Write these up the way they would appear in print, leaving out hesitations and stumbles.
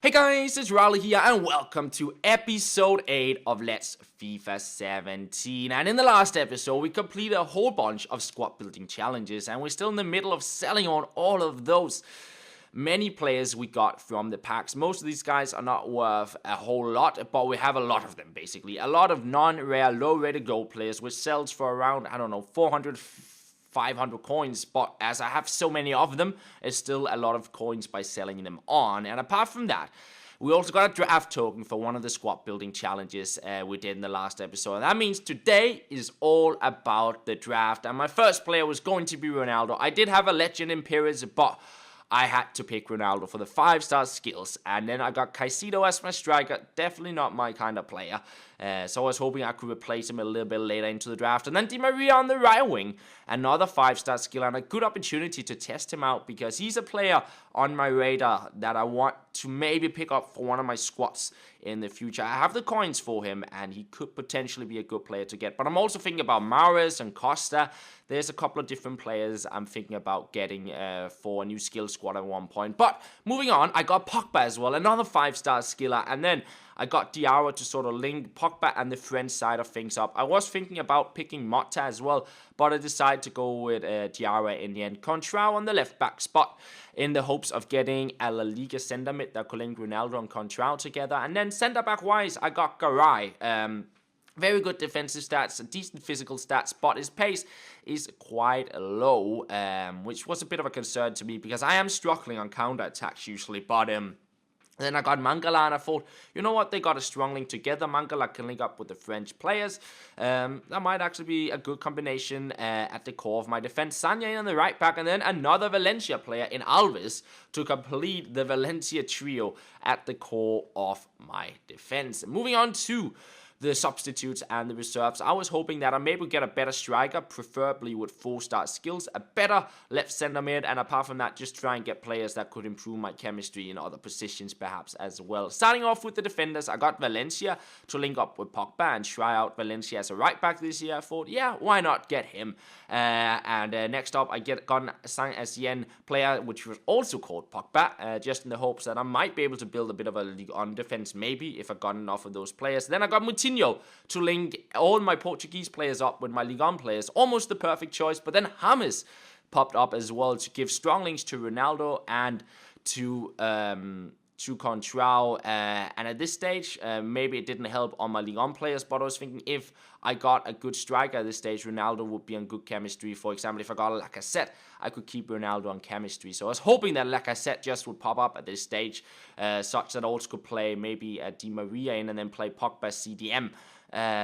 Hey guys, it's Raleigh here and welcome to episode 8 of Let's FIFA 17. And in the last episode, we completed a whole bunch of squad building challenges and we're still in the middle of selling on all of those many players we got from the packs. Most of these guys are not worth a whole lot, but we have a lot of them basically. A lot of non-rare, low-rated gold players, which sells for around, 400, 500 coins, but as I have so many of them, it's still a lot of coins by selling them on. And apart from that, we also got a draft token for one of the squad building challenges we did in the last episode. And that means today is all about the draft. And my first player was going to be Ronaldo. I did have a legend in Perez, but I had to pick Ronaldo for the 5-star skills. And then I got Caicedo as my striker. Definitely not my kind of player. So I was hoping I could replace him a little bit later into the draft. And then Di Maria on the right wing. Another 5-star skill and a good opportunity to test him out because he's a player on my radar that I want to maybe pick up for one of my squads in the future. I have the coins for him and he could potentially be a good player to get. But I'm also thinking about Mahrez and Costa. There's a couple of different players I'm thinking about getting for a new skill squad at one point. But moving on, I got Pogba as well, another 5-star skiller. And then I got Diarra to sort of link Pogba and the French side of things up. I was thinking about picking Motta as well, but I decided to go with Diarra in the end. Contrao on the left back spot in the hopes of getting a La Liga centre mid that could link Ronaldo and Contrao together. And then centre back wise, I got Garay. Very good defensive stats, decent physical stats, but his pace is quite low, which was a bit of a concern to me because I am struggling on counter-attacks usually, but then I got Mangala and I thought, you know what, they got a strong link together. Mangala can link up with the French players. That might actually be a good combination at the core of my defense. Sanya on the right back and then another Valencia player in Alves to complete the Valencia trio at the core of my defense. Moving on to the substitutes and the reserves. I was hoping that I maybe get a better striker, preferably with 4-star skills, a better left center mid, and apart from that, just try and get players that could improve my chemistry in other positions perhaps as well. Starting off with the defenders, I got Valencia to link up with Pogba and try out Valencia as a right back this year. I thought, yeah, why not get him? Next up, I got Saint-Etienne player, which was also called Pogba, just in the hopes that I might be able to build a bit of a Ligue 1 defense, maybe, if I got enough of those players. Then I got Moutinho to link all my Portuguese players up with my Ligue 1 players. Almost the perfect choice, but then James popped up as well to give strong links to Ronaldo and to Contrao, and at this stage, maybe it didn't help on my Ligue 1 players, but I was thinking if I got a good striker at this stage, Ronaldo would be on good chemistry. For example, if I got a Lacazette, I could keep Ronaldo on chemistry. So I was hoping that Lacazette just would pop up at this stage, such that I also could play maybe a Di Maria in and then play Pogba CDM.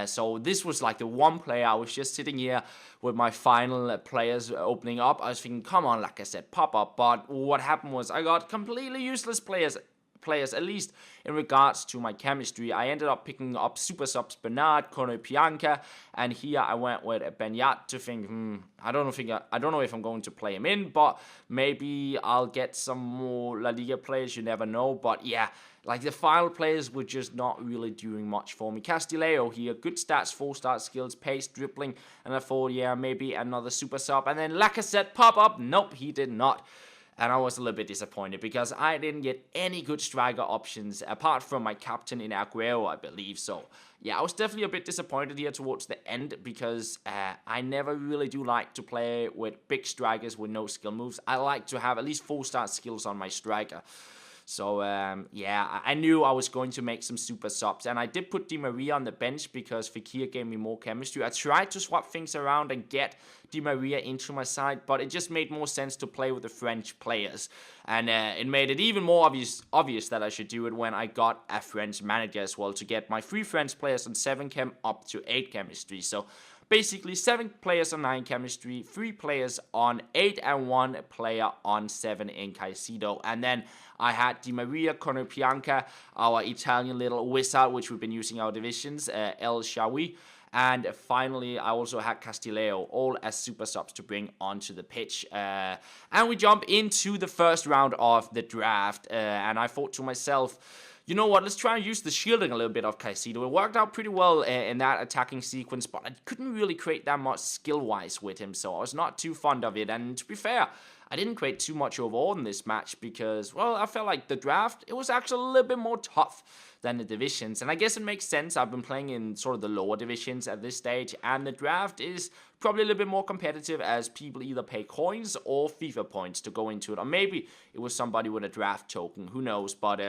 So this was like the one player. I was just sitting here with my final players opening up. I was thinking, come on, Lacazette, pop up. But what happened was I got completely useless players, at least in regards to my chemistry. I ended up picking up super subs Bernard, Konoplyanka, and here I went with Benyat to think, I don't know if I'm going to play him in, but maybe I'll get some more La Liga players, you never know. But yeah, like the final players were just not really doing much for me. Castillejo here, good stats, 4-star skills, pace, dribbling, and I thought, yeah, maybe another super sub. And then Lacazette pop up, nope, he did not. And I was a little bit disappointed because I didn't get any good striker options apart from my captain in Aguero, I believe. So, yeah, I was definitely a bit disappointed here towards the end because I never really do like to play with big strikers with no skill moves. I like to have at least 4-star skills on my striker. So, yeah, I knew I was going to make some super subs. And I did put Di Maria on the bench because Fekir gave me more chemistry. I tried to swap things around and get Di Maria into my side, but it just made more sense to play with the French players. And it made it even more obvious that I should do it when I got a French manager as well to get my 3 French players on 7 chem up to 8 chemistry. So basically 7 players on 9 chemistry, 3 players on 8, and 1 player on 7 in Caicedo. And then I had Di Maria, Konoplyanka, our Italian little wizard, which we've been using our divisions, El Shawi. And finally, I also had Castillejo, all as super subs to bring onto the pitch. And we jump into the first round of the draft. And I thought to myself, you know what, let's try and use the shielding a little bit of Caicedo. It worked out pretty well in that attacking sequence, but I couldn't really create that much skill-wise with him, so I was not too fond of it. And to be fair, I didn't create too much overall in this match because, well, I felt like the draft, it was actually a little bit more tough than the divisions. And I guess it makes sense. I've been playing in sort of the lower divisions at this stage, and the draft is probably a little bit more competitive as people either pay coins or FIFA points to go into it. Or maybe it was somebody with a draft token, who knows, but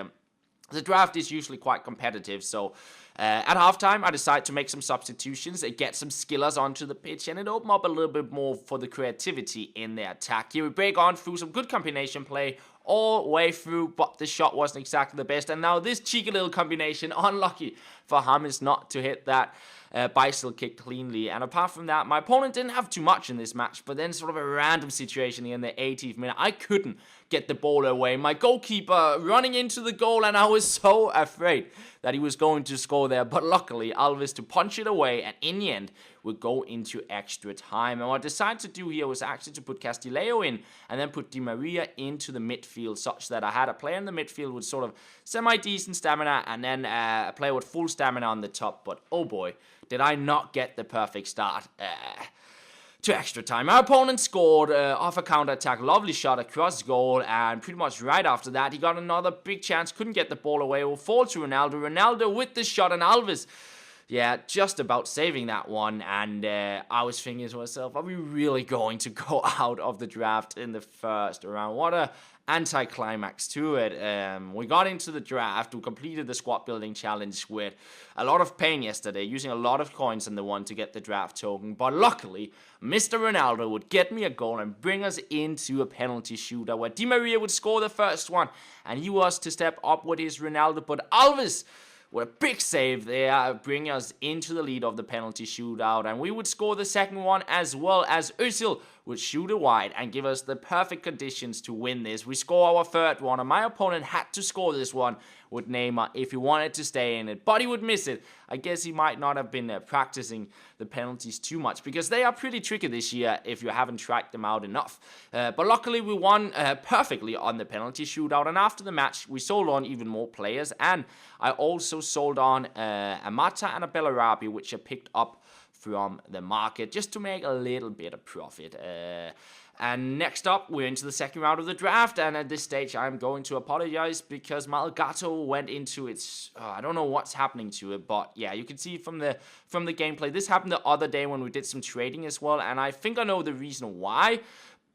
the draft is usually quite competitive, so at halftime, I decided to make some substitutions, get some skillers onto the pitch, and it opened up a little bit more for the creativity in the attack. Here we break on through some good combination play all the way through, but the shot wasn't exactly the best. And now this cheeky little combination, unlucky for James not to hit that bicycle kick cleanly. And apart from that, my opponent didn't have too much in this match, but then sort of a random situation in the 80th minute. I couldn't get the ball away. My goalkeeper running into the goal, and I was so afraid that he was going to score there. But luckily, Alves to punch it away, and in the end, we go into extra time. And what I decided to do here was actually to put Castillejo in and then put Di Maria into the midfield, such that I had a player in the midfield with sort of semi-decent stamina and then a player with full stamina on the top. But oh boy, did I not get the perfect start to extra time. Our opponent scored off a counter-attack, lovely shot across goal, and pretty much right after that, he got another big chance, couldn't get the ball away, will fall to Ronaldo. Ronaldo with the shot, and Alves, yeah, just about saving that one. And I was thinking to myself, are we really going to go out of the draft in the first round? What a anticlimax to it. We got into the draft, we completed the squad building challenge with a lot of pain yesterday, using a lot of coins in the one to get the draft token, but luckily Mr. Ronaldo would get me a goal and bring us into a penalty shootout where Di Maria would score the first one, and he was to step up with his Ronaldo, but Alves with a big save there, bring us into the lead of the penalty shootout, and we would score the second one as well as Özil would shoot it wide and give us the perfect conditions to win this. We score our third one, and my opponent had to score this one with Neymar if he wanted to stay in it, but he would miss it. I guess he might not have been practicing the penalties too much, because they are pretty tricky this year if you haven't tracked them out enough. But luckily we won perfectly on the penalty shootout, and after the match we sold on even more players, and I also sold on a Mata and a Bellarabi, which I picked up from the market just to make a little bit of profit. And next up, we're into the second round of the draft, and at this stage, I'm going to apologize because my Elgato went into its, I don't know what's happening to it, but yeah, you can see from the gameplay, this happened the other day when we did some trading as well, and I think I know the reason why.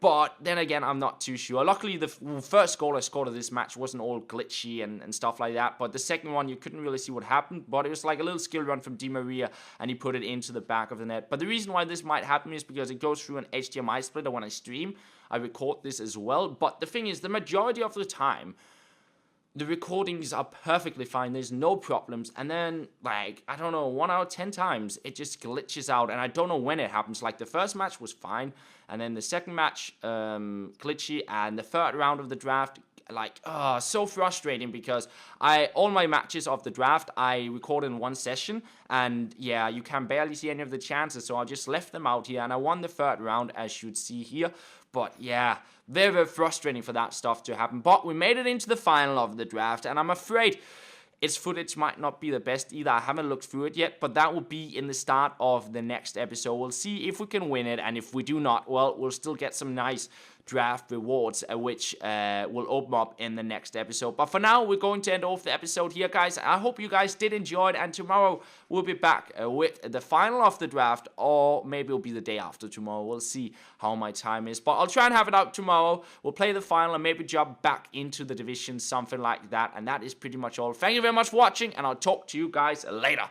But then again, I'm not too sure. Luckily, the first goal I scored of this match wasn't all glitchy and stuff like that. But the second one, you couldn't really see what happened. But it was like a little skill run from Di Maria, and he put it into the back of the net. But the reason why this might happen is because it goes through an HDMI splitter when I stream. I record this as well. But the thing is, the majority of the time, the recordings are perfectly fine. There's no problems. And then, like, I don't know, 1 out of 10 times, it just glitches out. And I don't know when it happens. Like, the first match was fine. And then the second match, glitchy. And the third round of the draft, like, so frustrating, because all my matches of the draft, I recorded in one session. And, yeah, you can barely see any of the chances. So I just left them out here. And I won the third round, as you'd see here. But, yeah, very, very frustrating for that stuff to happen. But we made it into the final of the draft, and I'm afraid its footage might not be the best either. I haven't looked through it yet, but that will be in the start of the next episode. We'll see if we can win it, and if we do not, well, we'll still get some nice draft rewards, which will open up in the next episode. But for now, we're going to end off the episode here, guys. I hope you guys did enjoy it, and tomorrow we'll be back with the final of the draft, or maybe it'll be the day after tomorrow. We'll see how my time is, but I'll try and have it out tomorrow. We'll play the final and maybe jump back into the division, something like that, and that is pretty much all. Thank you very much for watching, and I'll talk to you guys later.